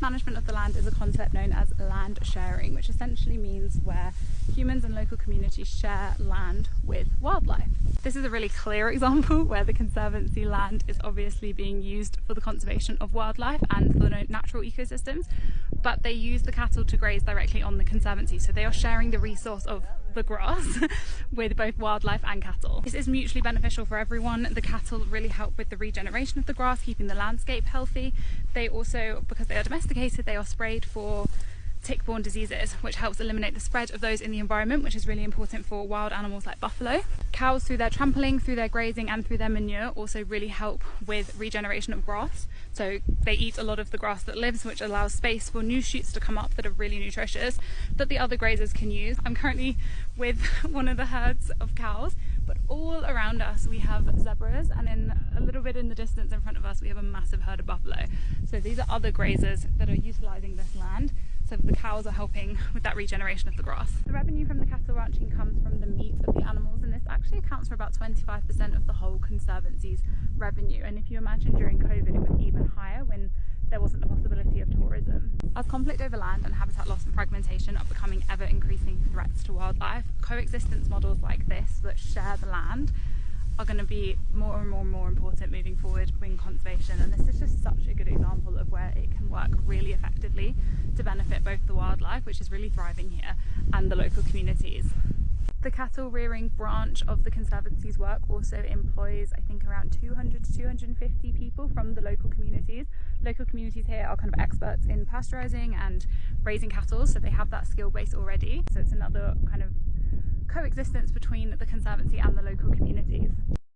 management of the land is a concept known as land sharing, which essentially means where humans and local communities share land with wildlife. This is a really clear example where the Conservancy land is obviously being used for the conservation of wildlife and for natural ecosystems, but they use the cattle to graze directly on the Conservancy, so they are sharing the resource of the grass with both wildlife and cattle. This is mutually beneficial for everyone. The cattle really help with the regeneration of the grass, keeping the landscape healthy. They also, because they are domesticated, they are sprayed for tick-borne diseases, which helps eliminate the spread of those in the environment, which is really important for wild animals like buffalo. Cows, through their trampling, through their grazing and through their manure, also really help with regeneration of grass. So they eat a lot of the grass that lives, which allows space for new shoots to come up that are really nutritious that the other grazers can use. I'm currently with one of the herds of cows, but all around us we have zebras, and in a little bit in the distance in front of us we have a massive herd of buffalo. So these are other grazers that are utilising this land. So the cows are helping with that regeneration of the grass. The revenue from the cattle ranching comes from the meat of the animals, and this actually accounts for about 25% of the whole Conservancy's revenue. And if you imagine during COVID, it was even higher when there wasn't the possibility of tourism. As conflict over land and habitat loss and fragmentation are becoming ever increasing threats to wildlife, coexistence models like this that share the land are going to be more and more important moving forward in conservation, and this is just such a good example of where it can work really effectively to benefit both the wildlife, which is really thriving here, and the local communities. The cattle rearing branch of the Conservancy's work also employs, I think, around 200 to 250 people from the local communities. Local communities here are kind of experts in pasteurising and raising cattle, so they have that skill base already. So it's another kind of coexistence between the Conservancy and the local communities.